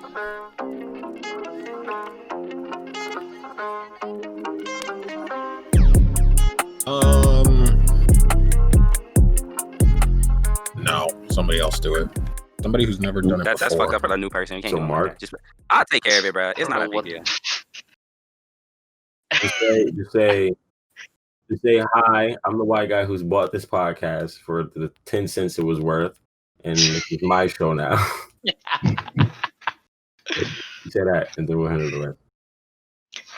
No, somebody else do it. Somebody who's never done it before. That's fucked up for the new person. You can't So do it Mark? like that. Just, I'll take care of it, bro. It's not a big deal. Just say, hi, I'm the white guy who's bought this podcast for the 10 cents it was worth, and it's my show now. You say that, and then we'll handle the rest.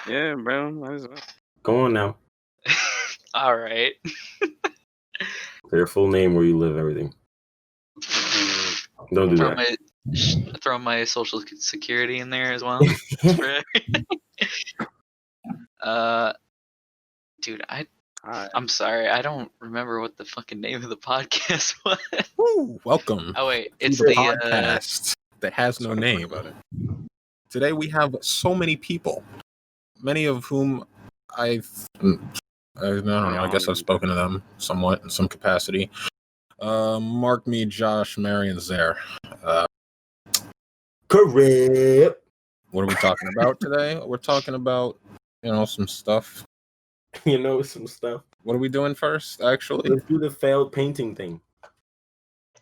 Yeah, bro. Might as well. Go on now. All right. Say your full name, where you live, everything. Don't do that. Throw my social security in there as well. Dude, I'm sorry, I don't remember what the fucking name of the podcast was. Woo, welcome. Oh wait, to it's the the podcast that has no name about it. Today we have so many people, many of whom I don't know. I guess I've spoken to them somewhat in some capacity. Mark, me, Josh, Mary, and Zare. Correct. What are we talking about today? We're talking about, some stuff. Some stuff. What are we doing first, actually? Let's do the failed painting thing.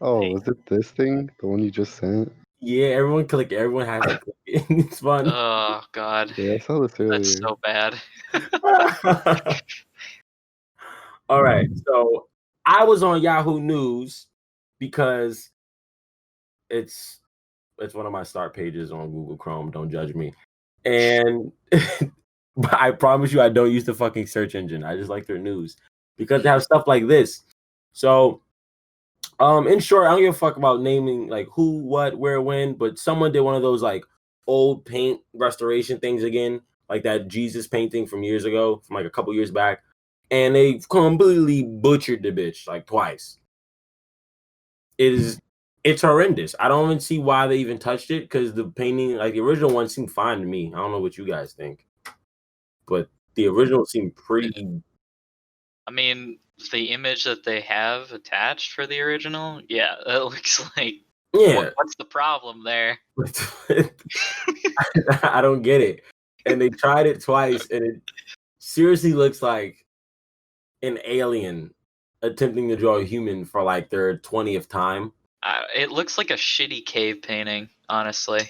Oh, was it this thing? The one you just sent? Yeah, everyone click. Everyone has to click it. It's fun. Oh god. Yeah, I saw this earlier. That's so bad. All right, so I was on Yahoo News because it's one of my start pages on Google Chrome. Don't judge me. And but I promise you, I don't use the fucking search engine. I just like their news because they have stuff like this. So, in short, I don't give a fuck about naming like who, what, where, when. But someone did one of those like old paint restoration things again, like that Jesus painting from years ago, from like a couple years back. And they completely butchered the bitch like twice. It's horrendous. I don't even see why they even touched it because the painting, like the original one, seemed fine to me. I don't know what you guys think, but the original seemed pretty. I mean, the image that they have attached for the original, yeah, it looks like. Yeah. What's the problem there? I don't get it. And they tried it twice, and it seriously looks like an alien attempting to draw a human for like their 20th time. It looks like a shitty cave painting, honestly.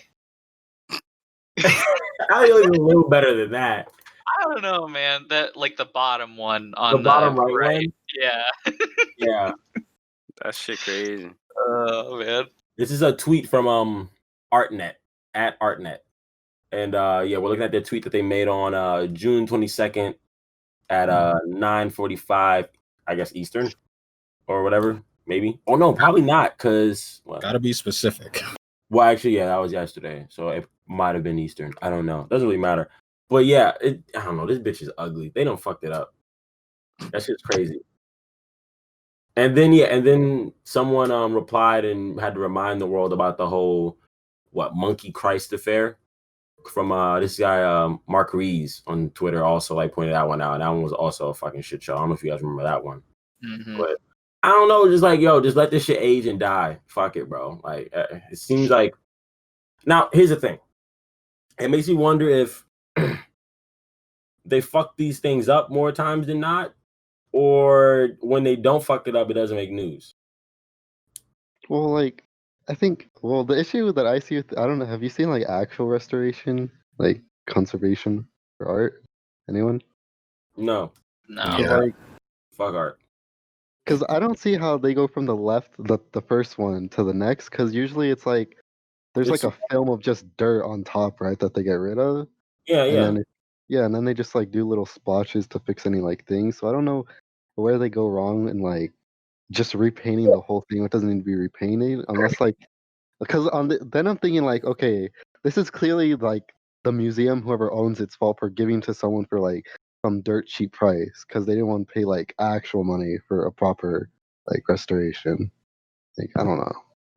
I think a little better than that. I don't know, man. That like the bottom one on the bottom right one? Yeah. Yeah. That shit crazy. Oh man. This is a tweet from Artnet at Artnet. And we're looking at their tweet that they made on June 22nd at 9:45, I guess Eastern or whatever, maybe. Oh no, probably not, because gotta be specific. Well, actually, yeah, that was yesterday, so it might have been Eastern. I don't know. Doesn't really matter. But yeah, I don't know. This bitch is ugly. They don't fucked it up. That shit's crazy. And then someone replied and had to remind the world about the whole Monkey Christ affair from this guy Mark Rees on Twitter. Also like pointed that one out. And that one was also a fucking shit show. I don't know if you guys remember that one. Mm-hmm. But I don't know. Just like just let this shit age and die. Fuck it, bro. Like it seems like. Now here's the thing. It makes me wonder if they fuck these things up more times than not, or when they don't fuck it up, it doesn't make news. Well, like, I think, the issue that I see with, I don't know, have you seen, like, actual restoration, like, conservation for art? Anyone? No. No. Like, fuck art. Because I don't see how they go from the left, the first one, to the next, because usually it's like, there's like a film of just dirt on top, right, that they get rid of. Yeah, yeah. And then they just like do little splotches to fix any like things. So I don't know where they go wrong in like just repainting the whole thing. It doesn't need to be repainted unless like because then I'm thinking like, okay, this is clearly like the museum, whoever owns it's fault for giving to someone for like some dirt cheap price because they didn't want to pay like actual money for a proper like restoration. Like I don't know.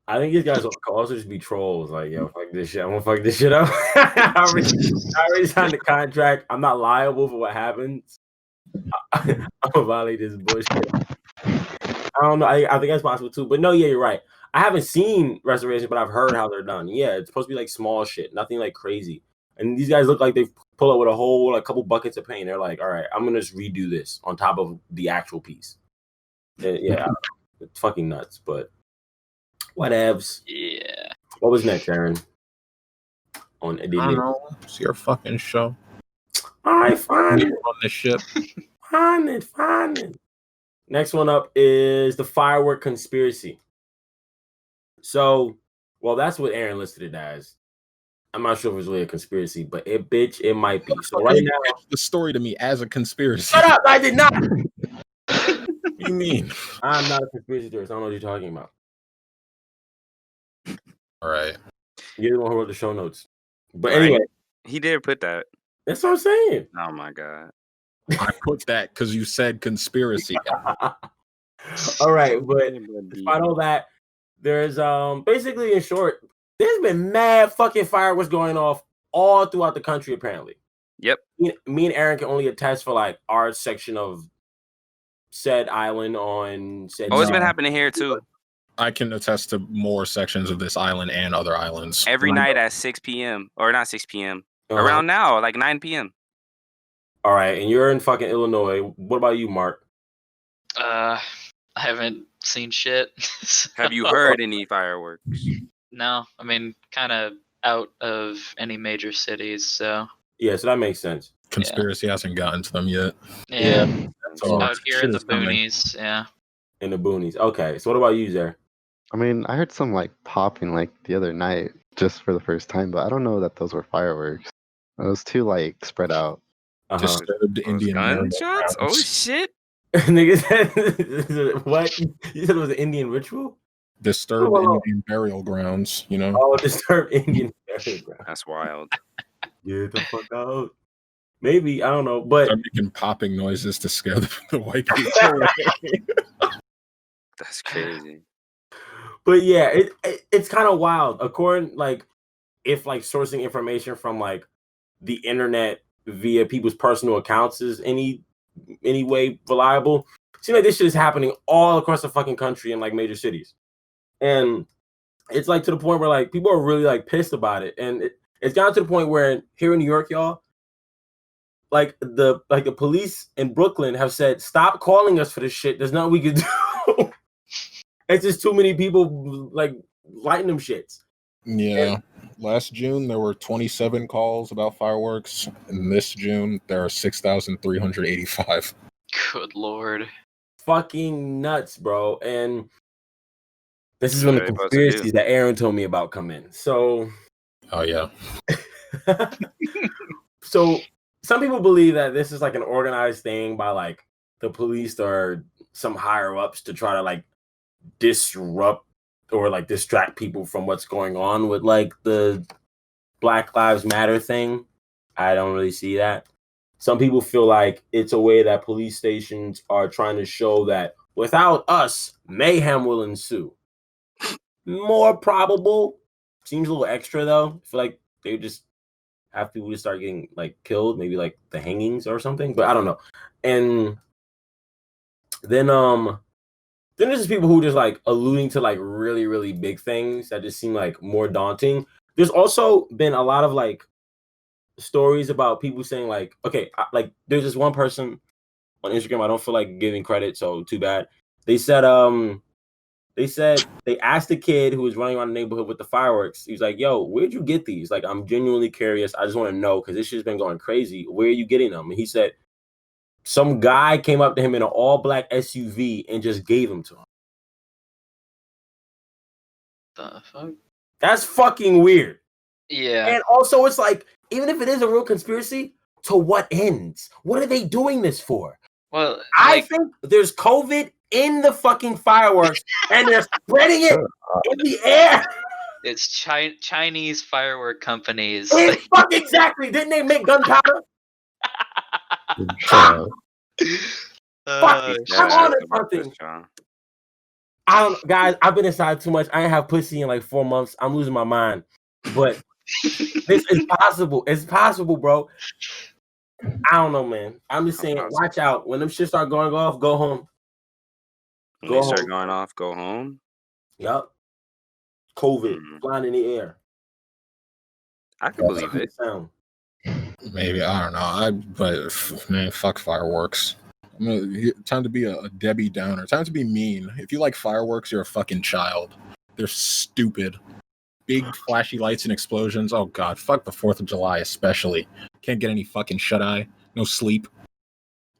I think these guys will also just be trolls. Like, yo, fuck this shit. I'm gonna fuck this shit up. I already signed the contract. I'm not liable for what happens. I'm gonna violate this bullshit. I don't know. I think that's possible too. But no, yeah, you're right. I haven't seen restorations, but I've heard how they're done. Yeah, it's supposed to be like small shit, nothing like crazy. And these guys look like they pull up with a whole like couple buckets of paint. They're like, all right, I'm gonna just redo this on top of the actual piece. And yeah, I don't know. It's fucking nuts, but whatevs. Yeah. What was next, Aaron? On I don't know. It's your fucking show. All right, fine. You run this ship. Fine it. Next one up is the firework conspiracy. So, well, that's what Aaron listed it as. I'm not sure if it's really a conspiracy, but it might be. So right now, the story to me as a conspiracy. Shut up! I did not. What do you mean? I'm not a conspiracy theorist. I don't know what you're talking about. All right. You're the one who wrote the show notes. But Right. anyway, He did put that. that's what I'm saying. Oh my god. I put that because you said conspiracy. All right, but despite all that, there's basically, in short, there's been mad fucking fireworks going off all throughout the country. Apparently, Yep. Me and Aaron can only attest for like our section of said island on said. Oh, it's been happening here too. I can attest to more sections of this island and other islands. Every night at 6 p.m. or not 6 p.m. Uh-huh. Around now, like 9 p.m. All right, and you're in fucking Illinois. What about you, Mark? I haven't seen shit. So- Have you heard any fireworks? No, I mean, kind of out of any major cities. So Yeah, so that makes sense. Conspiracy hasn't gotten to them yet. yeah, So out here in the shit is coming. boonies. Yeah. in the boonies. Okay, so what about you, Zer? I mean, I heard some like popping like the other night just for the first time, but I don't know that those were fireworks. It was too like spread out. Disturbed Those Indian gunshots? Oh grounds. shit! Nigga said, what? You said it was an Indian ritual? Disturbed Oh. Indian burial grounds. You know. Oh, disturbed Indian burial ground. That's wild. Get the fuck out. Maybe, I don't know, but They're making popping noises to scare the white people away. That's crazy. but yeah, it's kind of wild. According like if like sourcing information from like the internet via people's personal accounts is any way reliable, it seems like this shit is happening all across the fucking country in like major cities. And it's like to the point where like people are really like pissed about it. And it's gotten to the point where here in New York, y'all, like the police in Brooklyn have said, stop calling us for this shit. There's nothing we can do. It's just too many people like lighting them shits. Yeah. Last June there were 27 calls about fireworks, and this June there are 6,385. Good lord. Fucking nuts, bro. And this is when the What are they supposed to do? conspiracies that Aaron told me about come in. So Oh yeah. so some people believe that this is like an organized thing by like the police or some higher ups to try to like disrupt or like distract people from what's going on with like the Black Lives Matter thing. I don't really see that. Some people feel like it's a way that police stations are trying to show that without us, mayhem will ensue. More probable. Seems a little extra though. I feel like they just have people to start getting like killed, maybe like the hangings or something, but I don't know. And then there's just people who just like alluding to like really, really big things that just seem like more daunting. There's also been a lot of like stories about people saying like, okay, like there's this one person on Instagram, I don't feel like giving credit, so too bad. They said they asked the kid who was running around the neighborhood with the fireworks. He was like, yo, where'd you get these? Like, I'm genuinely curious. I just want to know because this shit's been going crazy. Where are you getting them? And he said some guy came up to him in an all-black SUV and just gave them to him. The fuck? That's fucking weird. Yeah. And also, it's like, even if it is a real conspiracy, to what ends? What are they doing this for? Well, I like, think there's COVID in the fucking fireworks and they're spreading it in the air. it's Chinese firework companies. It's fuck exactly. Didn't they make gunpowder? Uh, Fuck it. I'm on it, something. I don't, guys. I've been inside too much. I ain't have pussy in like 4 months. I'm losing my mind. But this is possible. It's possible, bro. I don't know, man. I'm just saying, watch out. When them shit start going off, go home. When they start going off, go home. Yup. COVID flying in the air. I can believe it. Sound. Maybe, I don't know. But man, fuck fireworks. Time to be a Debbie Downer. Time to be mean. If you like fireworks, you're a fucking child. They're stupid. Big flashy lights and explosions. Oh god, fuck the 4th of July especially. Can't get any fucking shut eye. No sleep.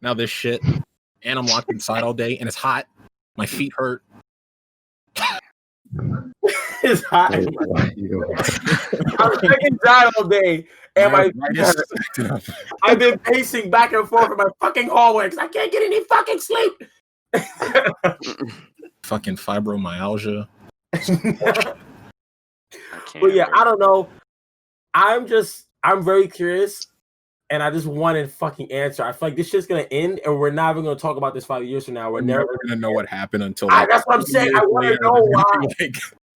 Now this shit. And I'm locked inside all day and it's hot. My feet hurt. It's hot. I'm fucking tired all day, and I've been pacing back and forth in my fucking hallway because I can't get any fucking sleep. Fucking fibromyalgia. But yeah, I don't know. I'm very curious, and I just want a fucking answer. I feel like this shit's gonna end, and we're not even gonna talk about this 5 years from now. We're never gonna know what happened until. That's what I'm saying. I want to know why. Like,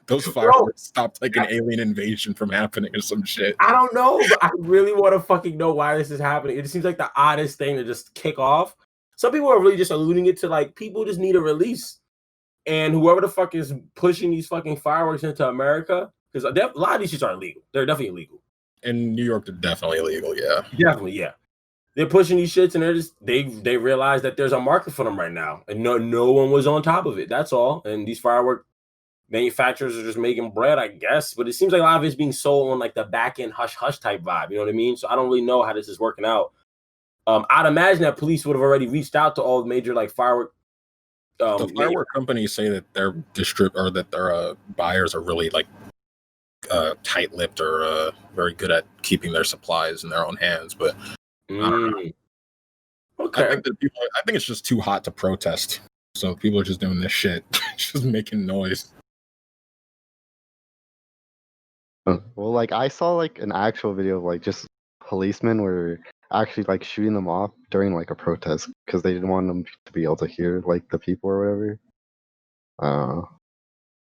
those fireworks stopped like an alien invasion from happening or some shit. I don't know, but I really want to fucking know why this is happening. It seems like the oddest thing to just kick off. Some people are really just alluding it to like people just need a release, and whoever the fuck is pushing these fucking fireworks into America, because a lot of these shits are illegal. They're definitely illegal. In New York, they're definitely illegal. Yeah, definitely. Yeah, they're pushing these shits, and they're just they realize that there's a market for them right now, and no one was on top of it. That's all. And these firework manufacturers are just making bread, I guess. But it seems like a lot of it's being sold on like the back end hush hush type vibe. You know what I mean? So I don't really know how this is working out. I'd imagine that police would have already reached out to all the major like firework. The firework companies say that their their buyers are really like tight-lipped or very good at keeping their supplies in their own hands. But I don't know. Okay, I think it's just too hot to protest. So people are just doing this shit, just making noise. Well, like I saw like an actual video of like just policemen were actually like shooting them off during like a protest because they didn't want them to be able to hear like the people or whatever.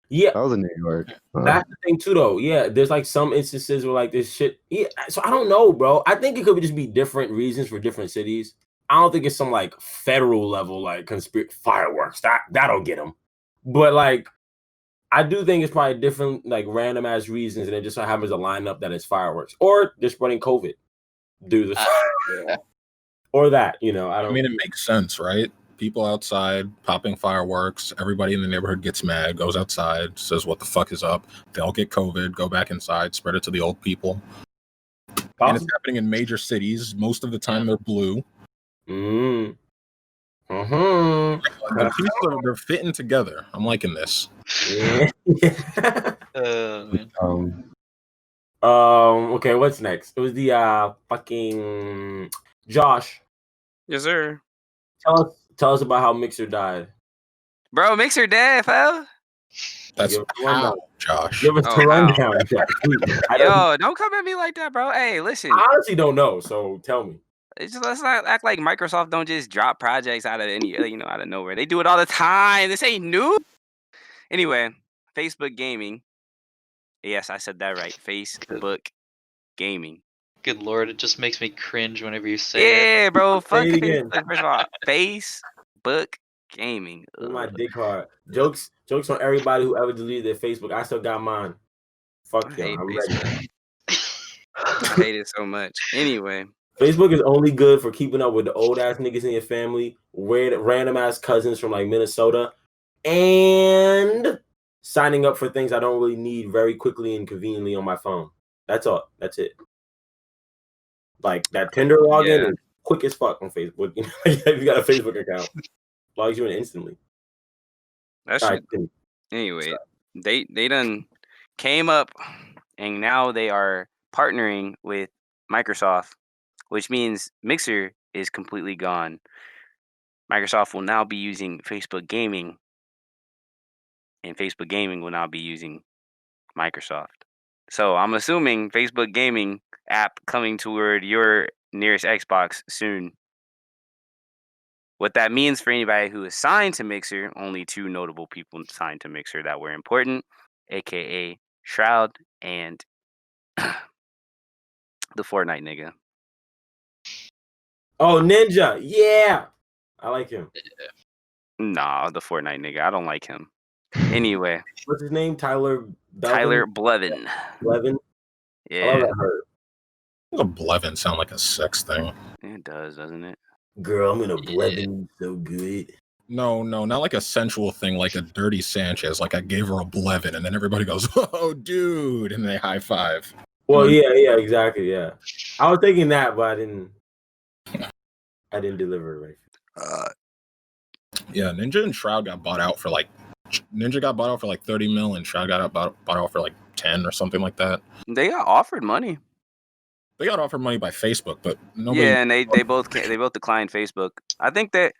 Yeah, that was in New York. That's the thing too, though. Yeah, there's like some instances where like this shit. Yeah, so I don't know, bro. I think it could just be different reasons for different cities. I don't think it's some like federal level like fireworks that'll get them, but like I do think it's probably different like random ass reasons, and it just so happens to line up that it's fireworks or they're spreading COVID. Do this or that, you know? I mean, it makes sense, right? People outside popping fireworks. Everybody in the neighborhood gets mad, goes outside, says, "What the fuck is up?" They all get COVID, go back inside, spread it to the old people. And it's happening in major cities. Most of the time, they're blue. The people they're fitting together. I'm liking this. Yeah. Okay, what's next? It was the fucking Josh. Yes, sir. Tell us about how Mixer died. Bro, Mixer dead, fell. That's how, Josh. Give us the rundown. Yo, don't come at me like that, bro. Hey, listen. I honestly don't know, so tell me. Let's not act like Microsoft don't just drop projects out of out of nowhere. They do it all the time. This ain't new. Anyway, Facebook Gaming. Yes, I said that right. Facebook Gaming. Good lord, it just makes me cringe whenever you say it. Yeah, bro. Fuck it. First of all, Facebook Gaming. My dick hard. Jokes on everybody who ever deleted their Facebook. I still got mine. Fuck y'all. I'm ready. I hate it so much. Anyway. Facebook is only good for keeping up with the old ass niggas in your family, random ass cousins from like Minnesota, and signing up for things I don't really need very quickly and conveniently on my phone. That's all. That's it. Like that Tinder login is quick as fuck on Facebook. If you got a Facebook account, logs you in instantly. That's right. Anyway, they done came up and now they are partnering with Microsoft, which means Mixer is completely gone. Microsoft will now be using Facebook Gaming, and Facebook Gaming will now be using Microsoft. So I'm assuming Facebook Gaming app coming toward your nearest Xbox soon. What that means for anybody who is signed to Mixer, only two notable people signed to Mixer that were important, aka Shroud and the Fortnite nigga. Oh, Ninja. Yeah. I like him. Nah, the Fortnite nigga. I don't like him. Anyway, What's his name? Tyler Blevin. Blevin. Yeah. I love that hurt. A Blevin sound like a sex thing. It does, doesn't it? Girl, I'm gonna Blevin so good. No, not like a sensual thing, like a dirty Sanchez. Like I gave her a Blevin, and then everybody goes, "Oh, dude," and they high five. Well, yeah, exactly, yeah. I was thinking that, but I didn't deliver it right. Yeah, Ninja and Shroud got bought out for like 30 mil, and Shroud got bought out for like 10 or something like that. They got offered money. They got offered money by Facebook, but nobody. Yeah, and they both declined Facebook. I think that.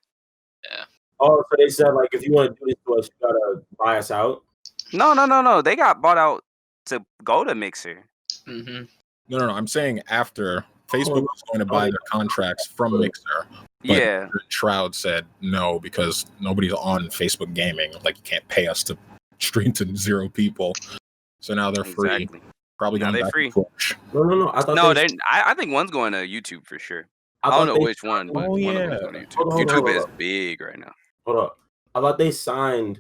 Yeah. Oh, so they said like if you want to do this to us, you gotta buy us out. No. They got bought out to go to Mixer. Mm-hmm. No. I'm saying after Facebook was going to buy their contracts from Mixer. But Yeah. Shroud said no because nobody's on Facebook gaming. Like you can't pay us to stream to 0 people. So now they're free. Exactly. Probably Now going they're back free. to Twitch. No. I think one's going to YouTube for sure. I thought don't know they- which one, but one of them's going to YouTube. Hold on, YouTube is big right now. Hold up. I thought they signed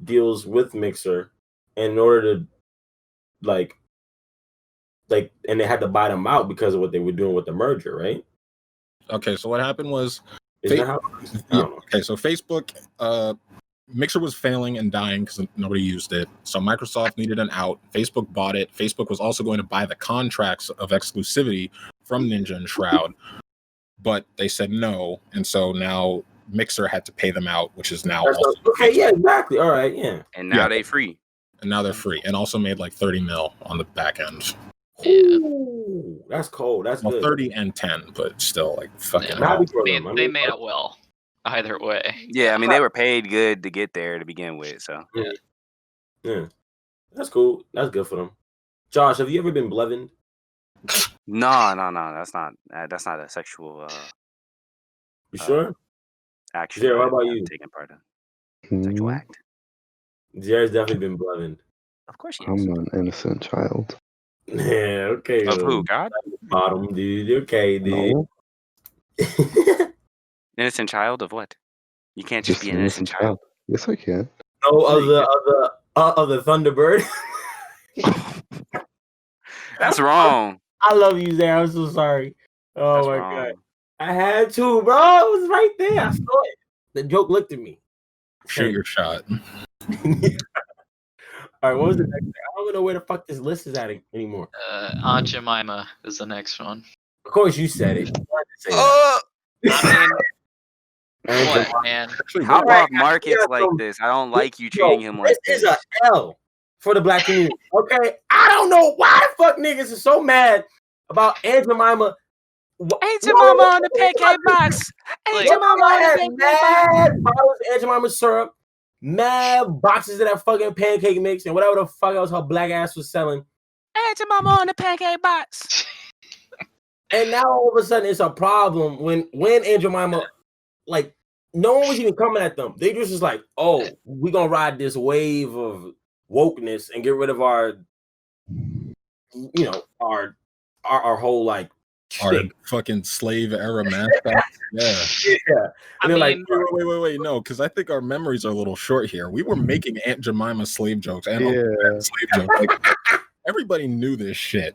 deals with Mixer in order to like and they had to buy them out because of what they were doing with the merger, right? Okay, so what happened was Is that how? I don't know. okay, so Facebook Mixer was failing and dying because nobody used it. So Microsoft needed an out. Facebook bought it. Facebook was also going to buy the contracts of exclusivity from Ninja and Shroud, but they said no, and so now Mixer had to pay them out, which is now also Okay, yeah, exactly. All right, yeah. And now they free. and now they're free, and also made like 30 mil on the back end. Ooh, that's cold. That's Well, good. 30 and 10, but still like fucking. Yeah. hell. Happy for them. They made it well. Either way. Yeah, I mean they were paid good to get there to begin with. So Yeah, that's cool. That's good for them. Josh, have you ever been Blevin? no. That's not a sexual You sure? action. Jared, what that about I'm you? taking part in sexual Hmm, act. Jared's definitely been Blevin. Of course he I'm is. an innocent child. Yeah, okay. Of who? God? Bottom, dude. Okay, dude. No, Innocent child of what? You can't just be an innocent child. Yes, I can. No, of the Thunderbird. That's wrong. I love you, Zay. I'm so sorry. Oh That's my wrong. god. I had to, bro. It was right there. I saw it. The joke looked at me. Shoot your shot. All right, what was the next thing? I don't even know where the fuck this list is at anymore. Aunt Jemima is the next one. Of course, you said it. You wanted to say that. Oh, I And mean, what, man? Actually, how what- about markets like this? I don't like you treating him like this this. is a L for the black community. Okay, I don't know why the fuck niggas are so mad about Aunt Jemima. Aunt Jemima on the pancake box. Aunt Like- Jemima on the had pancake box. mad bottles of Aunt Jemima syrup, mad boxes of that fucking pancake mix, and whatever the fuck else her black ass was selling. Aunt Jemima on the pancake box. And now all of a sudden it's a problem when Aunt Jemima, like, no one was even coming at them. They just was like, oh, we're gonna ride this wave of wokeness and get rid of our, you know, our whole like our shtick. fucking slave era mascot. Yeah. Yeah. I And they're like, mean, Wait. No, because I think our memories are a little short here. We were making Aunt Jemima slave jokes and Uncle Yeah. Ben slave jokes. Like, everybody knew this shit.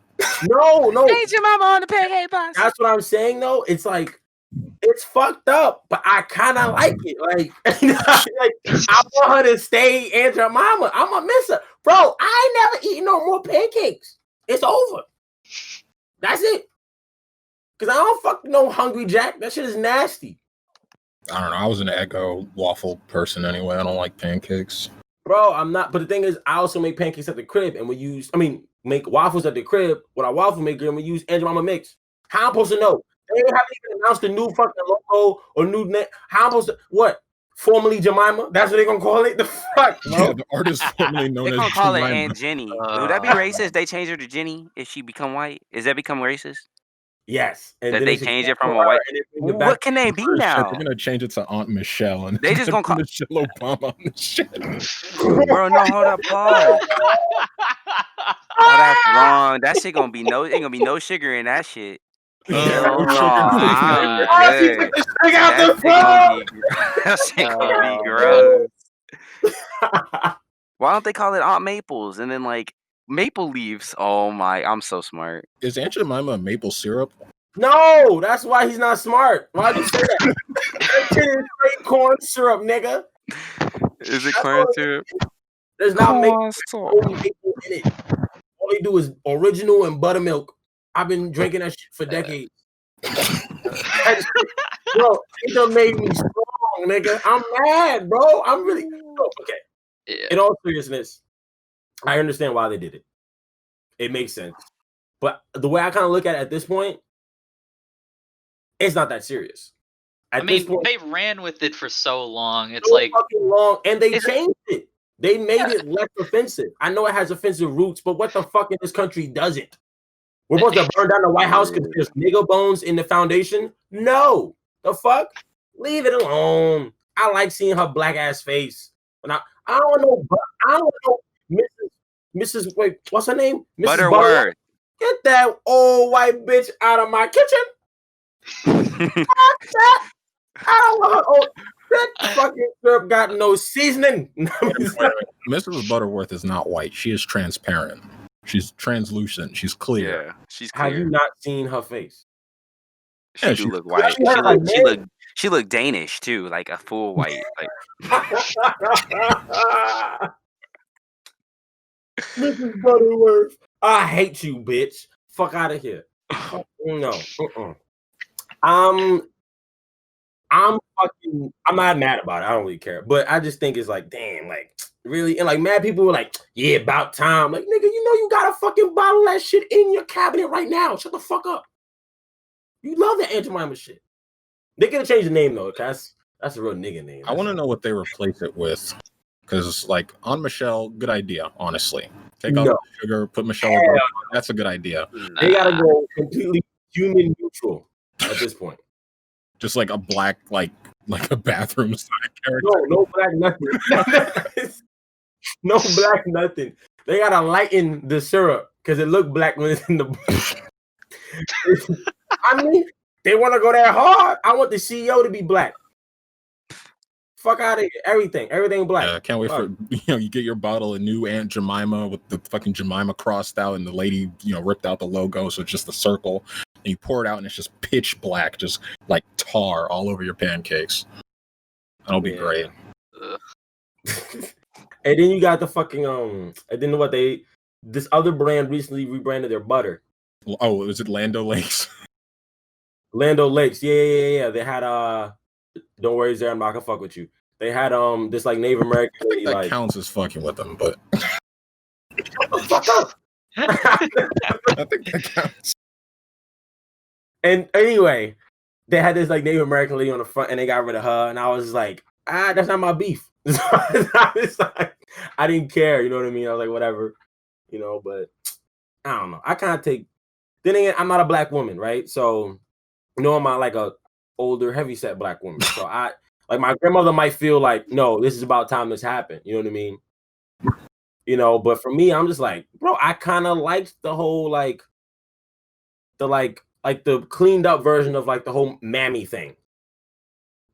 no. Aunt Jemima on the pancake box. That's what I'm saying though. It's like it's fucked up, but I kind of like it. Like, like I want her to stay Aunt Jemima. I'm gonna miss her, bro. I ain't never eaten no more pancakes. It's over. That's it. Cause I don't fuck no Hungry Jack. That shit is nasty, I don't know. I was an Eggo waffle person anyway. I don't like pancakes. bro. I'm not. But the thing is, I also make pancakes at the crib, and make waffles at the crib with our waffle maker, and we use Aunt Jemima mix. How I'm supposed to know? They haven't even announced the new fucking logo or new name. How I'm supposed to what? Formerly Jemima? That's what they're gonna call it? The fuck, bro? Yeah, the artist formerly known They're as gonna call it Jemima. Aunt Jenny. Would that be racist? They change her to Jenny if she become white. Is that become racist? Yes. And That then they should change go it from a for her white- and then bring it back. What can they be now? They're gonna change it to Aunt Michelle, and They just gonna call- Michelle Obama on the shit. Bro, no, hold up, pause. Oh, that's wrong. That shit ain't gonna be no sugar in that shit. Hell no, I'm Oh, she good. took the string out That the shit gonna be, that shit gonna be gross. Why don't they call it Aunt Maples and then like maple leaves? Oh my, I'm so smart. Is Aunt Jemima maple syrup? No, that's why he's not smart. Why'd you say that? That shit is straight corn syrup, nigga. Is it corn syrup? There's not maple Corn in it. All they do is original and buttermilk. I've been drinking that shit for decades. Bro, it done made me strong, nigga. I'm mad, bro. I'm really okay. Yeah. In all seriousness, I understand why they did it. It makes sense. But the way I kind of look at it at this point, it's not that serious. I mean, they ran with it for so long. It's so like fucking long, and they changed it. They made it less offensive. I know it has offensive roots, but what the fuck in this country does it? We're supposed to burn down the White House because there's nigga bones in the foundation? No. The fuck? Leave it alone. I like seeing her black ass face. And I don't know Mrs. Wait, what's her name? Mrs. Butterworth. Get that old white bitch out of my kitchen. I don't want that fucking syrup got no seasoning. Mrs. Butterworth is not white. She is transparent. She's translucent. She's clear. Yeah, she's clear. Have you not seen her face? She do look white. She look Danish too, like a full white. Like Mrs. Butterworth, I hate you, bitch. Fuck out of here. No. I'm not mad about it. I don't really care. But I just think it's like, damn, like really, and like mad people were like, yeah, about time. Like, nigga, you know you got a fucking bottle of that shit in your cabinet right now. Shut the fuck up. You love that Aunt Jemima shit. They could have changed the name though. That's a real nigga name. I want to know what they replace it with. Because like on Michelle, good idea, honestly. Take out the sugar, put Michelle in. That's a good idea. They gotta go completely human neutral at this point. Just like a black, like a bathroom side character. No black nothing. No black nothing. They gotta lighten the syrup because it looked black when it's in the. I mean, they want to go that hard. I want the CEO to be black. Fuck out of here. Everything black. Yeah, can't wait for you get your bottle of new Aunt Jemima with the fucking Jemima crossed out and the lady ripped out the logo, so it's just a circle. And you pour it out and it's just pitch black, just like tar all over your pancakes. That'll be great. And then you got the fucking and then this other brand recently rebranded their butter. Oh, was it Lando Lakes? Lando Lakes, yeah. They had don't worry, Zara, I'm not gonna fuck with you. They had this like Native American. I think that counts as fucking with them, but fuck up. I think that counts. And anyway, they had this like Native American lady on the front, and they got rid of her, and I was like, that's not my beef. I didn't care, you know what I mean? I was like, whatever, but I don't know. I kind of take. Then again, I'm not a black woman, right? So, I'm like a older, heavyset black woman. So like my grandmother might feel like, no, this is about time this happened. You know what I mean? But for me, I'm just like, bro, I kind of liked the whole like the cleaned up version of like the whole mammy thing.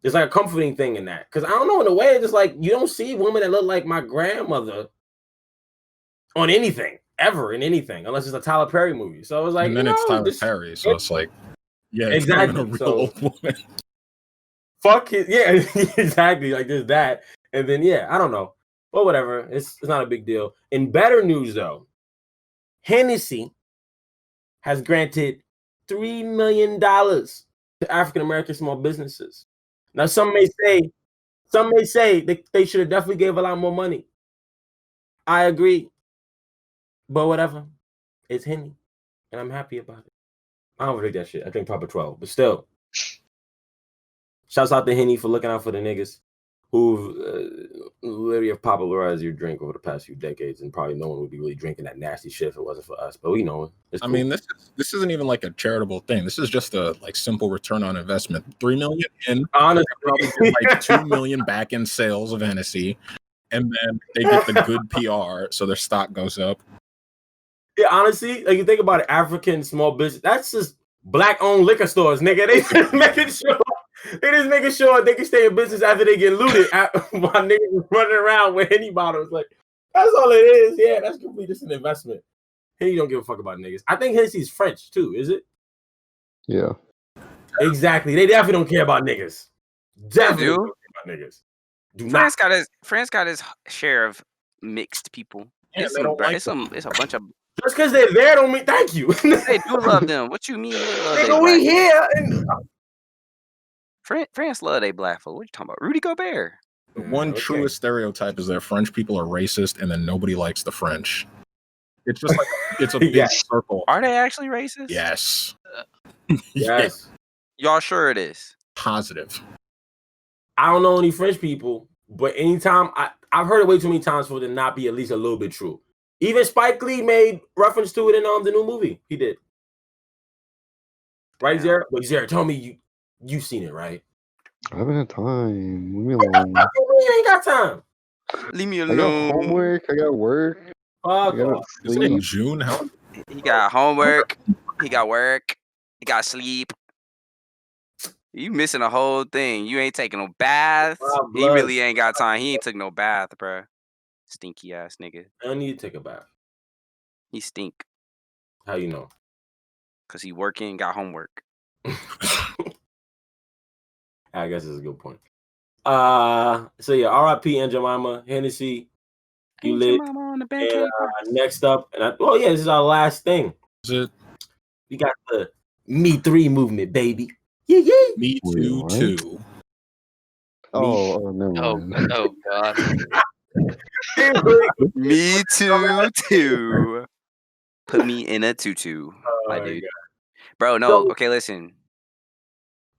There's like a comforting thing in that. Cause I don't know, in a way, it's just like you don't see women that look like my grandmother on anything, ever in anything, unless it's a Tyler Perry movie. So it was like, and then it's Tyler Perry, so it's like, yeah, it's exactly. Not even a real old woman. Fuck it, yeah, exactly. Like there's that, and then I don't know, but whatever. It's not a big deal. In better news though, Hennessy has granted $3 million to African American small businesses. Now, some may say they should have definitely gave a lot more money. I agree, but whatever. It's Henny, and I'm happy about it. I don't think that shit. I think Proper 12, but still. Shouts out to Henny for looking out for the niggas who literally have popularized your drink over the past few decades, and probably no one would be really drinking that nasty shit if it wasn't for us. But it's cool. I mean, this isn't even like a charitable thing. This is just a like simple return on investment. $3 million in, honestly, like $2 million back in sales of Hennessy, and then they get the good PR, so their stock goes up. Yeah, honestly, like you think about it, African small business, that's just black-owned liquor stores, nigga. They just making sure they can stay in business after they get looted while niggas running around with Henny bottles. Like, That's all it is. Yeah, that's completely just an investment. He don't give a fuck about niggas. I think Hennessy's French too, is it? Yeah. Exactly. They definitely don't care about niggas. Definitely don't care about niggas. France got his share of mixed people. Yeah, they don't like it's a bunch of. Just because they're there don't mean thank you. They do love them. What you mean they love? Nigga, we here. And... France love they black folk. What you talking about? Rudy Gobert. The one truest stereotype is that French people are racist, and then nobody likes the French. It's just like it's a big circle. Are they actually racist? Yes. Yes. Y'all sure it is? Positive. I don't know any French people, but anytime I've heard it way too many times for it to not be at least a little bit true. Even Spike Lee made reference to it in the new movie. He did. Right, Zara? But Zara, tell me you've seen it, right? I haven't had time. Leave me alone. You ain't got time. Leave me I got alone. homework. I got work. I got Is it in June? How? He got homework. He got work. He got sleep. You missing a whole thing. You ain't taking no baths. He really ain't got time. He ain't took no bath, bro. Stinky ass nigga. I don't need to take a bath. He stink. How you know? Cause he working, got homework. I guess it's a good point. So yeah, R.I.P. Aunt Jemima, Hennessy. You lit. And, next up, this is our last thing. Is it? We got the Me 3 movement, baby. Yeah. Me Too too. Oh, never mind. Oh God. Me too. Put me in a tutu, my dude. God. Bro, no. So, okay, listen.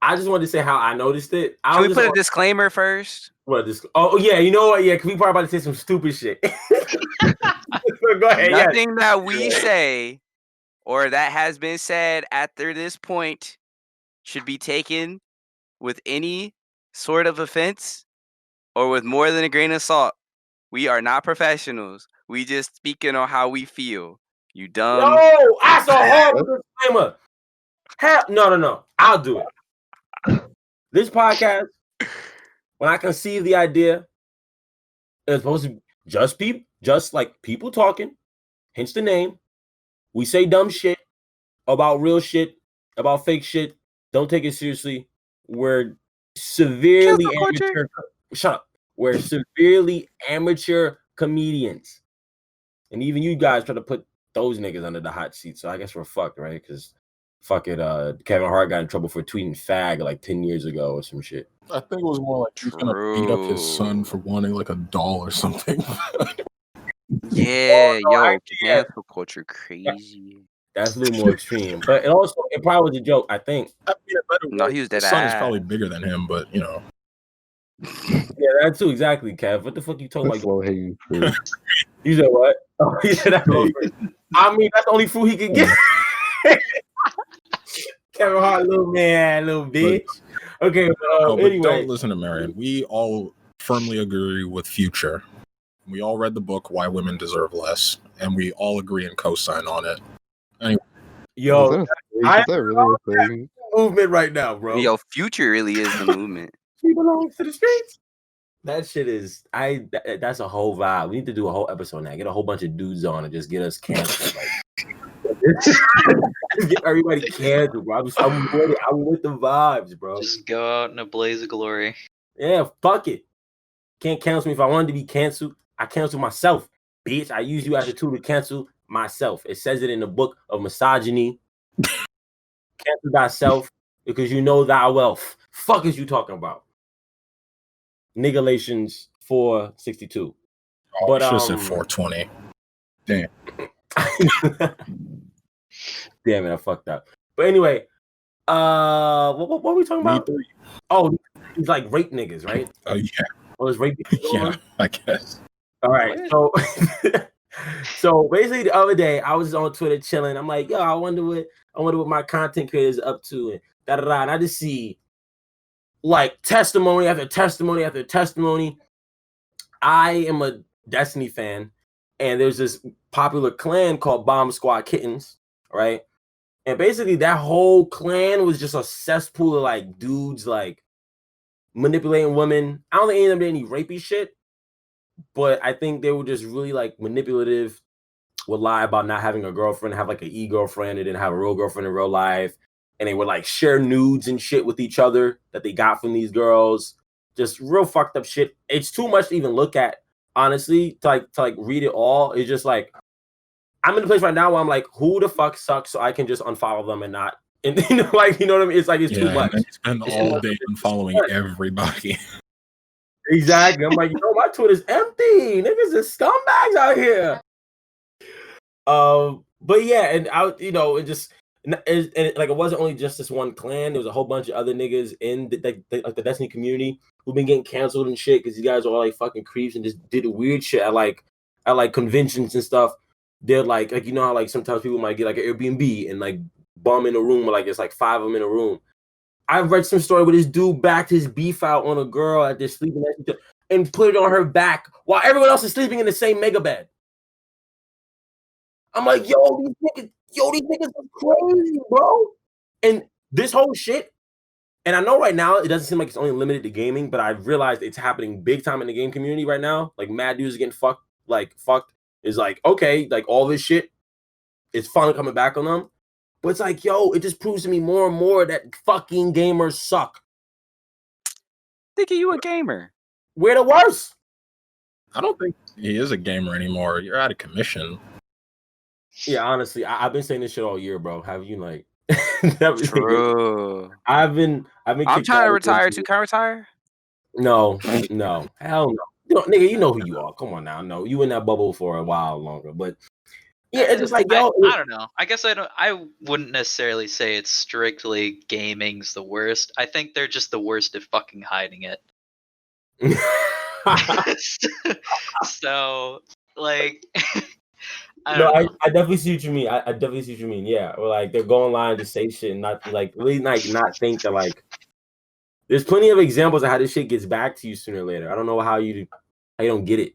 I just wanted to say how I noticed it. Can we put a disclaimer first? What Oh yeah, you know what? Yeah, we probably about to say some stupid shit. Go ahead. Nothing that we say or that has been said after this point should be taken with any sort of offense or with more than a grain of salt. We are not professionals. We just speaking on how we feel. You dumb. No, that's a horrible disclaimer. No. I'll do it. This podcast, when I conceived the idea, it was supposed to be just like people talking, hence the name. We say dumb shit about real shit, about fake shit. Don't take it seriously. We're severely amateur. Shut up. We're severely amateur comedians. And even you guys try to put those niggas under the hot seat. So I guess we're fucked, right? Because fuck it, Kevin Hart got in trouble for tweeting fag like 10 years ago or some shit. I think it was more like he's gonna beat up his son for wanting like a doll or something. Cancel culture crazy. That's a little more extreme, but it probably was a joke. I think. No, he was dead. His son is probably bigger than him, but you know. Yeah, that too. Exactly, Kev. What the fuck you talking about? Low hanging fruit. You said what? Oh, he said that's low fruit. I mean, that's the only fruit he could get. Kevin Hart, little man, little bitch. Okay, but anyway. Don't listen to Marion. We all firmly agree with Future. We all read the book Why Women Deserve Less, and we all agree and co-sign on it. Anyway. Yo, is that really a thing? Movement right now, bro. Yo, Future really is the movement. He belongs to the streets. That shit is that's a whole vibe. We need to do a whole episode now. Get a whole bunch of dudes on and just get us canceled. Just get everybody canceled, bro. I'm ready. I'm with the vibes, bro. Just go out in a blaze of glory. Yeah, fuck it. Can't cancel me. If I wanted to be canceled, I cancel myself, bitch. I use you as a tool to cancel myself. It says it in the book of misogyny. Cancel thyself because you know thy wealth. Fuck is you talking about? Nigalations 462. Oh, But just said 420. Damn. Damn it, I fucked up. But anyway, what are we talking about? Oh, he's like rape niggas, right? Oh yeah. Oh, it's rape niggas. Yeah, I guess. All right, so so basically the other day I was on Twitter chilling. I'm like, yo, I wonder what my content creators are up to, and da-da-da. And I just see like testimony after testimony after testimony. I am a Destiny fan, and there's this popular clan called Bomb Squad Kittens, right? And basically that whole clan was just a cesspool of like dudes like manipulating women. I don't think any of them did any rapey shit, but I think they were just really like manipulative. Would lie about not having a girlfriend, have like an e-girlfriend, and then have a real girlfriend in real life. And they would like share nudes and shit with each other that they got from these girls. Just real fucked up shit. It's too much to even look at, honestly, to read it all. It's just like I'm in a place right now where I'm like, who the fuck sucks, so I can just unfollow them and not, and like, you know what I mean? It's like it's too much. And you spend all day unfollowing everybody. Exactly. I'm like, my Twitter's empty. Niggas are scumbags out here. But yeah, and it just and like it wasn't only just this one clan. There was a whole bunch of other niggas in the Destiny community who've been getting canceled and shit because these guys are all like fucking creeps and just did weird shit at like conventions and stuff. They're like how like sometimes people might get like an Airbnb and like bum in a room, or like it's like 5 of them in a room. I've read some story where this dude backed his beef out on a girl at this sleeping and put it on her back while everyone else is sleeping in the same mega bed. I'm like, these niggas are crazy, bro. And this whole shit, and I know right now it doesn't seem like it's only limited to gaming, but I've realized it's happening big time in the game community right now. Like mad dudes getting fucked. Is like, okay, like all this shit is finally coming back on them. But it's like, it just proves to me more and more that fucking gamers suck. Thinking you a gamer. We're the worst. I don't think he is a gamer anymore. You're out of commission. Yeah, honestly, I've been saying this shit all year, bro. Have you like? True. I've been. I'm trying to retire too. Can I retire? No, hell no. Nigga, you know who you are. Come on now. No, you in that bubble for a while longer, but yeah, it's just like I don't know. I guess I wouldn't necessarily say it's strictly gaming's the worst. I think they're just the worst at fucking hiding it. So like I definitely see what you mean. I definitely see what you mean. Yeah, or like they're going online to say shit and not like really like not think that like. There's plenty of examples of how this shit gets back to you sooner or later. I don't know how you don't get it.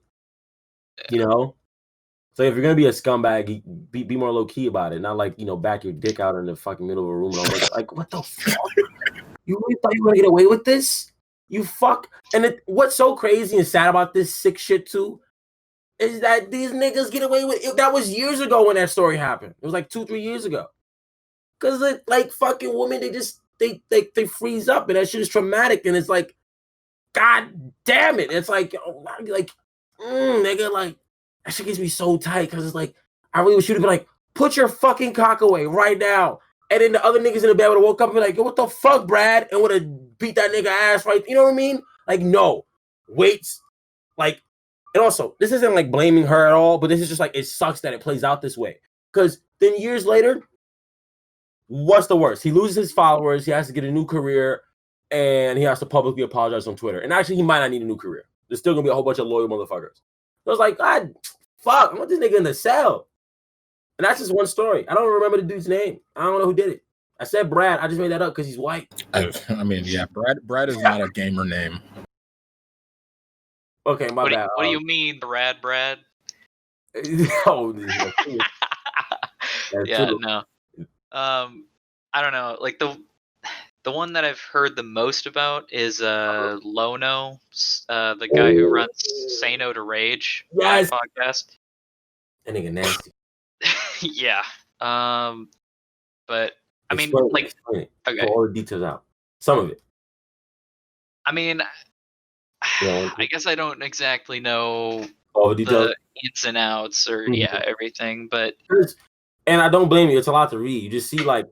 You know. So if you're gonna be a scumbag, be more low key about it, not like back your dick out in the fucking middle of a room. And all like, what the fuck? You really thought you were gonna get away with this? You fuck. And what's so crazy and sad about this sick shit too is that these niggas get away with it. That was years ago when that story happened. It was like 2-3 years ago. Cause like fucking women, they freeze up and that shit is traumatic. And it's like, God damn it. It's like nigga, like that shit gets me so tight because it's like I really wish you'd have been like, put your fucking cock away right now. And then the other niggas in the bed would have woke up and be like, yo, what the fuck, Brad? And would have beat that nigga ass right. You know what I mean? Like, no. Wait. Like, and also, this isn't like blaming her at all, but this is just like, it sucks that it plays out this way. Because then years later, what's the worst? He loses his followers, he has to get a new career, and he has to publicly apologize on Twitter. And actually, he might not need a new career. There's still gonna be a whole bunch of loyal motherfuckers. So I was like, God, fuck, I want this nigga in the cell. And that's just one story. I don't remember the dude's name. I don't know who did it. I said Brad. I just made that up because he's white. I mean, yeah, Brad is not a gamer name. Okay, my bad. What do you mean, Brad? Oh, yeah, no. I don't know. Like the one that I've heard the most about is Lono, the guy who runs Say No to Rage podcast. That nigga nasty. Yeah. But I mean, okay. All the details out. Some of it. I mean, I guess I don't exactly know all the details, the ins and outs, or everything. But and I don't blame you. It's a lot to read. You just see like,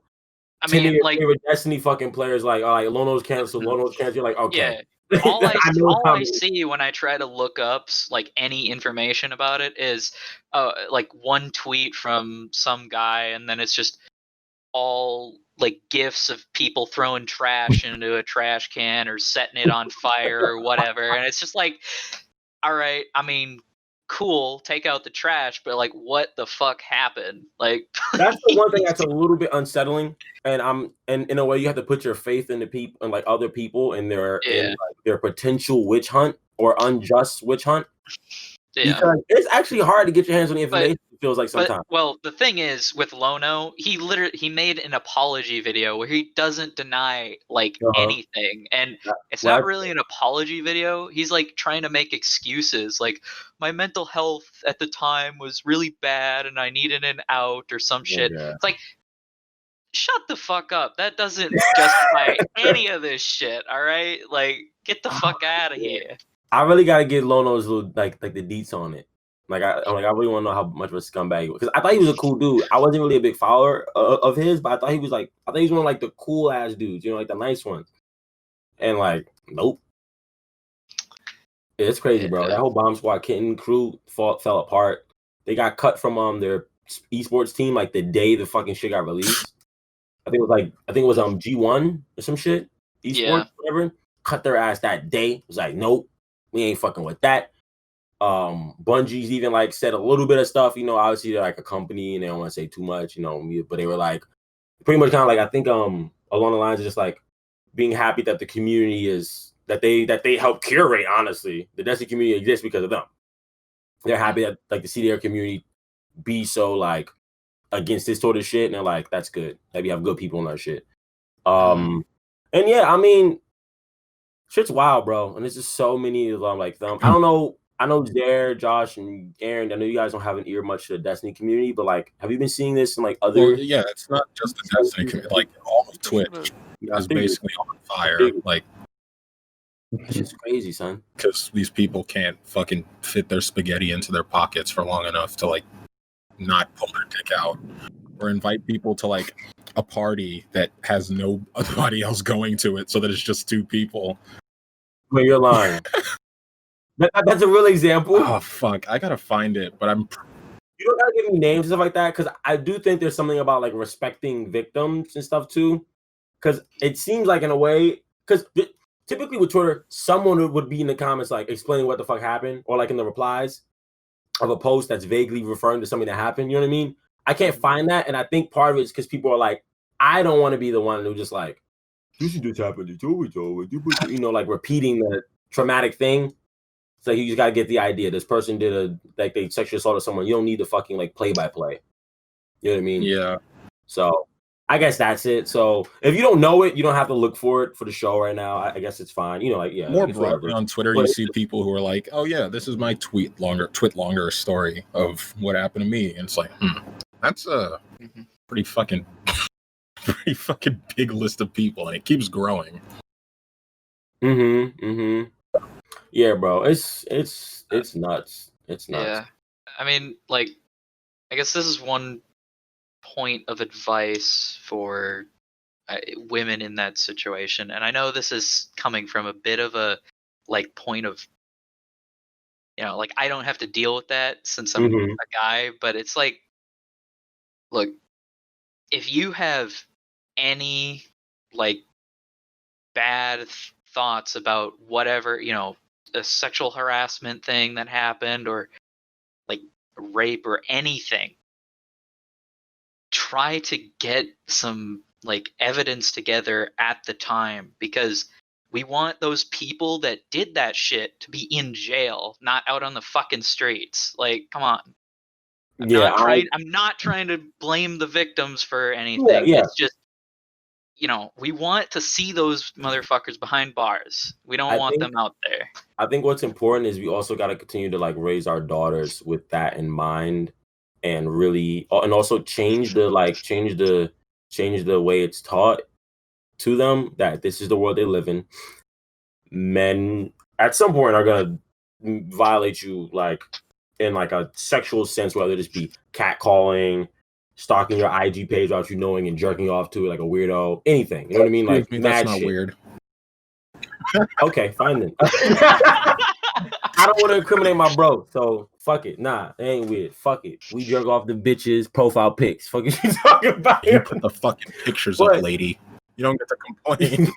I mean, like favorite Destiny fucking players, like, oh, like Lono's canceled. You're like, okay. Yeah. All I see when I try to look up like any information about it is like one tweet from some guy, and then it's just all like gifs of people throwing trash into a trash can or setting it on fire or whatever. And it's just like, all right, I mean, cool, take out the trash, but like, what the fuck happened? Like, that's the one thing that's a little bit unsettling. And in a way, you have to put your faith in the people and like other people in their potential witch hunt or unjust witch hunt. Yeah. Because it's actually hard to get your hands on the information. It feels like sometimes. Well, the thing is with Lono, he made an apology video where he doesn't deny anything, and it's not really an apology video. He's like trying to make excuses, like my mental health at the time was really bad and I needed an out or some shit. Yeah. It's like, shut the fuck up. That doesn't justify any of this shit. All right, like get the fuck out of here. I really gotta get Lono's little like the deets on it. Like I really want to know how much of a scumbag he was, because I thought he was a cool dude. I wasn't really a big follower of his, but I thought he was one of like the cool ass dudes, like the nice ones. And like, nope. It's crazy, bro. That whole Bomb Squad Kitten crew fell apart. They got cut from their esports team like the day the fucking shit got released. I think it was G1 or some shit. Esports, whatever. Cut their ass that day. It was like, nope, we ain't fucking with that. Bungie's even like said a little bit of stuff, obviously they're like a company and they don't want to say too much, but they were like pretty much kind of like, I think along the lines of just like being happy that the community is that they help curate. Honestly, the Destiny community exists because of them. They're happy that like the CDR community be so like against this sort of shit, and they're like, that's good that we have good people in our shit. And yeah, I mean, shit's wild, bro, and there's just so many of them. Like them, I don't know. I know Dare, Josh, and Aaron, I know you guys don't have an ear much to the Destiny community, but like, have you been seeing this in like other? Well, yeah, it's not just the Destiny community. Like all of Twitch is basically on fire. Like, it's just crazy, son. Because these people can't fucking fit their spaghetti into their pockets for long enough to like not pull their dick out or invite people to like a party that has nobody else going to it, so that it's just two people. But you're lying. That's a real example. Oh fuck, I gotta find it, but you don't gotta give me names and stuff like that, because I do think there's something about like respecting victims and stuff too. Because it seems like in a way, because typically with Twitter, someone would be in the comments like explaining what the fuck happened, or like in the replies of a post that's vaguely referring to something that happened. You know what I mean? I can't find that, and I think part of it is because people are like, I don't want to be the one who just like, this just happened. It's always over. Like repeating the traumatic thing. So you just gotta get the idea. This person did they sexually assaulted someone. You don't need to fucking like play by play. You know what I mean? Yeah. So I guess that's it. So if you don't know it, you don't have to look for it for the show right now. I guess it's fine. More broadly on Twitter, you see people who are like, "Oh yeah, this is my twit longer story of what happened to me," and it's like, that's a pretty fucking big list of people, and it keeps growing. Yeah, bro, it's nuts. It's nuts. Yeah, I mean, like, I guess this is one point of advice for women in that situation, and I know this is coming from a bit of a like point of, like I don't have to deal with that since I'm a guy, but it's like, look, if you have any like bad thoughts about whatever, a sexual harassment thing that happened or like rape or anything, try to get some like evidence together at the time, because we want those people that did that shit to be in jail, not out on the fucking streets. Like, come on. I'm not trying to blame the victims for anything. Yeah. It's just, we want to see those motherfuckers behind bars. We don't want them out there. I think what's important is we also got to continue to like raise our daughters with that in mind, and really, and also change the way it's taught to them that this is the world they live in. Men at some point are gonna violate you, like in like a sexual sense, whether it just be catcalling, stalking your IG page without you knowing, and jerking off to it like a weirdo, anything. You know what I mean? Like, that's not weird. Okay, fine then. I don't want to incriminate my bro, so fuck it. Nah, it ain't weird. Fuck it. We jerk off the bitches' profile pics. Fuck it, you talking about? You put the fucking pictures up, lady. You don't get to complain.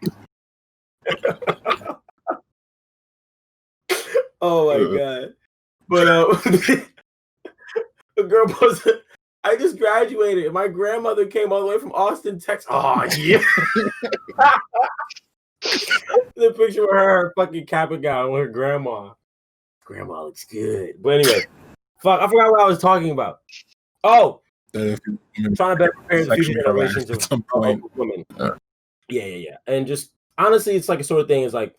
Oh my god. But the girl posted, I just graduated. My grandmother came all the way from Austin, Texas. Oh yeah. The picture of her fucking cap and gown with her grandma. Grandma looks good. But anyway, fuck, I forgot what I was talking about. Oh, trying to better prepare the future generations of women. Yeah. And just honestly, it's like a sort of thing. It's like,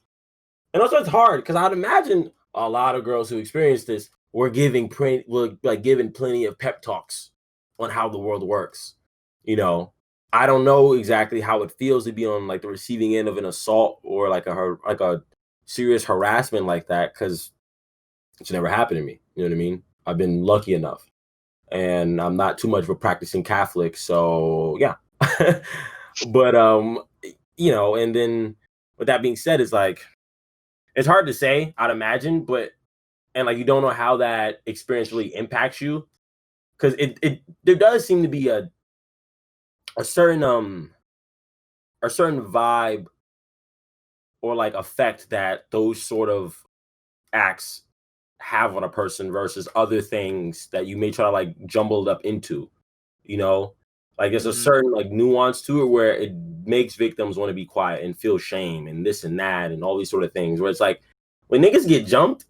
and also it's hard because I'd imagine a lot of girls who experience this were given plenty of pep talks on how the world works. You know, I don't know exactly how it feels to be on like the receiving end of an assault or like a serious harassment like that, because it's never happened to me. You know what I mean? I've been lucky enough. And I'm not too much of a practicing Catholic, so yeah. But you know, and then with that being said, it's like it's hard to say, I'd imagine, and like you don't know how that experience really impacts you, because there does seem to be a certain vibe or like effect that those sort of acts have on a person versus other things that you may try to like jumble it up into, you know, like there's a certain like nuance to it where it makes victims want to be quiet and feel shame and this and that and all these sort of things, where it's like when niggas get jumped,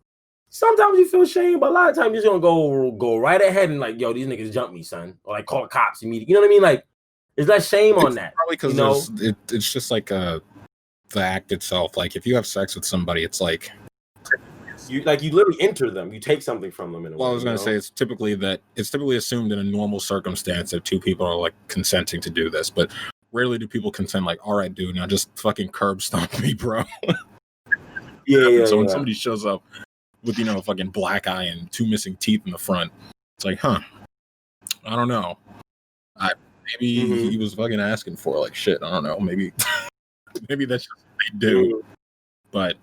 sometimes you feel shame, but a lot of times you're just gonna go right ahead and like, yo, these niggas jumped me, son, or like call the cops immediately. You know what I mean? Like there's less shame on that. Probably because it's just like the act itself. Like if you have sex with somebody, it's like you literally enter them. You take something from them. In a way, I was going to say it's typically assumed in a normal circumstance that two people are like consenting to do this, but rarely do people consent. Like, all right, dude, now just fucking curb stomp me, bro. Yeah. So when somebody shows up with a fucking black eye and 2 missing teeth in the front, it's like, I don't know. Maybe he was fucking asking for like shit. I don't know. Maybe that's just what they do. But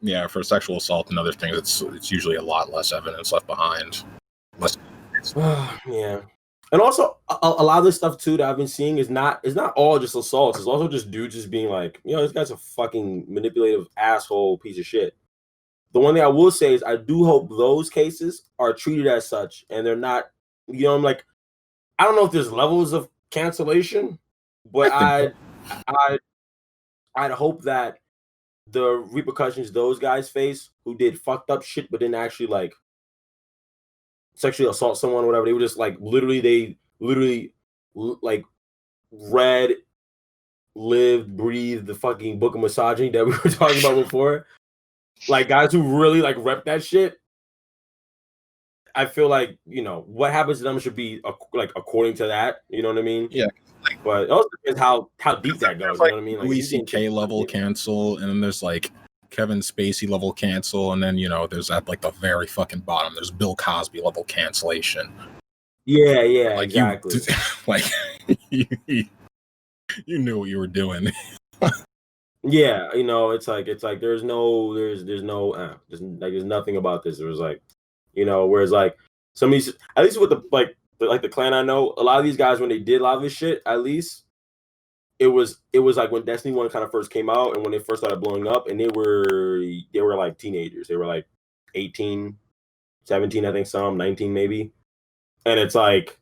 yeah, for sexual assault and other things, it's usually a lot less evidence left behind. Yeah, and also a lot of this stuff too that I've been seeing is not all just assaults. It's also just dudes just being like, this guy's a fucking manipulative asshole piece of shit. The one thing I will say is I do hope those cases are treated as such and they're not. I'm like, I don't know if there's levels of cancellation, but I'd hope that the repercussions those guys face who did fucked up shit but didn't actually like sexually assault someone or whatever, they were just like literally like read, lived, breathed the fucking book of misogyny that we were talking about before. Like guys who really like rep that shit, I feel like what happens to them should be like according to that. You know what I mean? Yeah. But it also depends how deep that goes. Like, you know what I mean? Like Louis C.K. level cancel, and then there's like Kevin Spacey level cancel, and then there's at like the very fucking bottom, there's Bill Cosby level cancellation. Yeah, like, exactly. You knew what you were doing. Yeah, it's like there's nothing about this. It was like, whereas like some of these, at least with the clan I know, a lot of these guys when they did a lot of this shit, at least it was like when Destiny 1 kind of first came out and when they first started blowing up, and they were like teenagers. They were like 18, 17, I think, some 19 maybe. And it's like,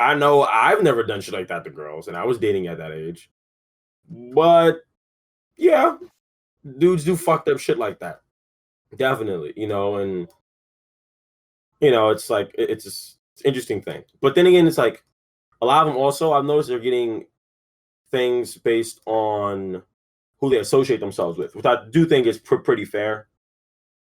I know I've never done shit like that to girls, and I was dating at that age. But yeah, dudes do fucked up shit like that. Definitely, and it's like it's an interesting thing. But then again, it's like a lot of them also, I've noticed they're getting things based on who they associate themselves with, which I do think is pretty fair.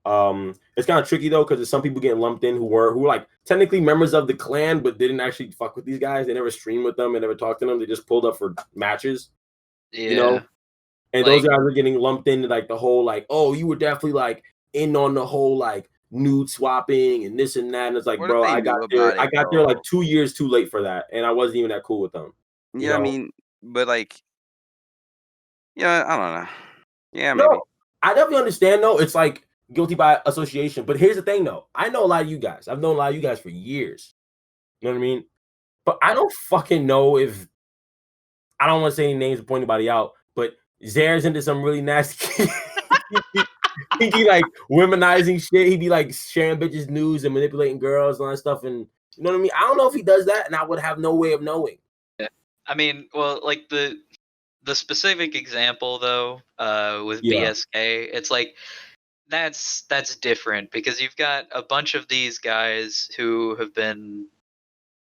It's kind of tricky though, because there's some people getting lumped in who were like technically members of the clan, but didn't actually fuck with these guys. They never streamed with them and never talked to them. They just pulled up for matches. Yeah. And those guys are getting lumped into like the whole like, oh, you were definitely like in on the whole like nude swapping and this and that. And it's like, bro, I got there like 2 years too late for that, and I wasn't even that cool with them. Yeah, I mean, but like, yeah, I don't know. Yeah, no, maybe. I definitely understand though. It's like guilty by association. But here's the thing though. I know a lot of you guys. I've known a lot of you guys for years. You know what I mean? But I don't fucking know if I don't want to say any names or point anybody out, but Zare's into some really nasty he be like womanizing shit. He be like sharing bitches news and manipulating girls and all that stuff. And you know what I mean? I don't know if he does that, and I would have no way of knowing. Yeah. I mean, well, like the specific example though, with BSK, it's like that's different because you've got a bunch of these guys who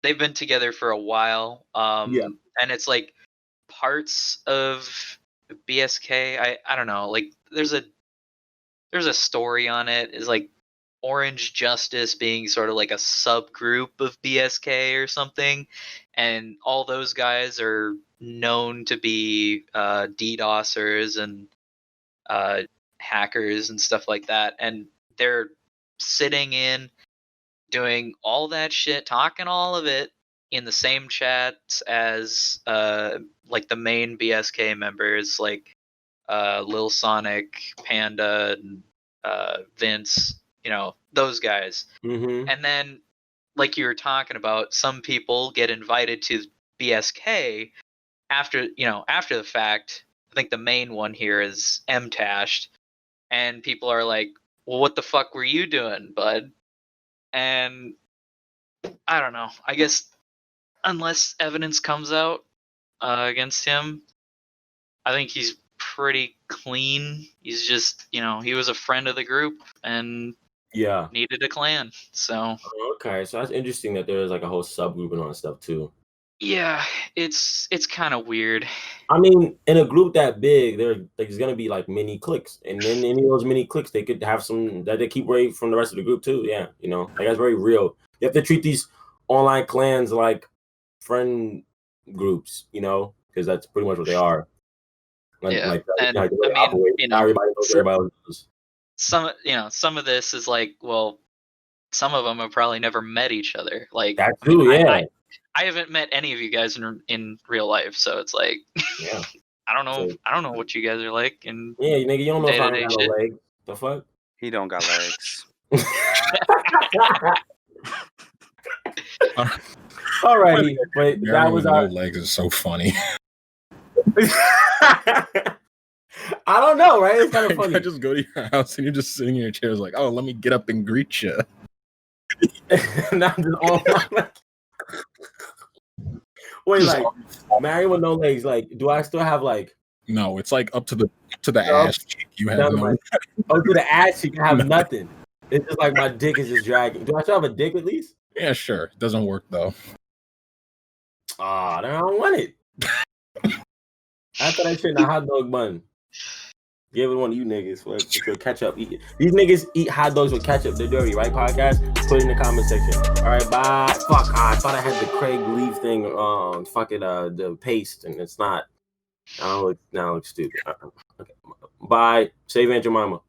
they've been together for a while. And it's like parts of BSK. I don't know. Like there's a story on it. Is like Orange Justice being sort of like a subgroup of BSK or something, and all those guys are known to be DDoSers and hackers and stuff like that, and they're sitting in doing all that shit, talking all of it in the same chats as like the main BSK members, like Lil Sonic, Panda, and Vince, those guys. Mm-hmm. And then, like you were talking about, some people get invited to BSK after the fact. I think the main one here is M-Tashed, and people are like, well, what the fuck were you doing, bud? And I don't know. I guess unless evidence comes out against him, I think he's pretty clean. He's just, he was a friend of the group and needed a clan. So okay, so that's interesting that there's like a whole subgroup and all that stuff too. Yeah, it's kind of weird. I mean, in a group that big, there's gonna be like mini cliques, and then any of those mini cliques, they could have some that they keep away from the rest of the group too. Yeah, like that's very real. You have to treat these online clans like friend groups, because that's pretty much what they are. Everybody knows everybody knows. Some of this is like, well, some of them have probably never met each other. Like that's true. I haven't met any of you guys in real life, so it's like, I don't know. I don't know what you guys are like. And nigga, you don't know if I got no legs. The fuck? He don't got legs. Alrighty, but that was our legs is so funny. I don't know, right? It's kind of funny. I just go to your house and you're just sitting in your chair, like, oh, let me get up and greet you. Not just all Wait, like married with no legs, like, do I still have like? No, it's like up to the ass cheek. You have no. To the ass cheek, I have nothing. It's just like my dick is just dragging. Do I still have a dick at least? Yeah, sure. It doesn't work though. Then I don't want it. After that shit in a hot dog bun. Give it one of you niggas for ketchup. These niggas eat hot dogs with ketchup. They're dirty, right? Podcast? Put it in the comment section. All right, bye. Fuck. I thought I had the Craig Leaf thing. The paste, and it's not. Now it looks stupid. Okay. Bye. Save Aunt Jemima.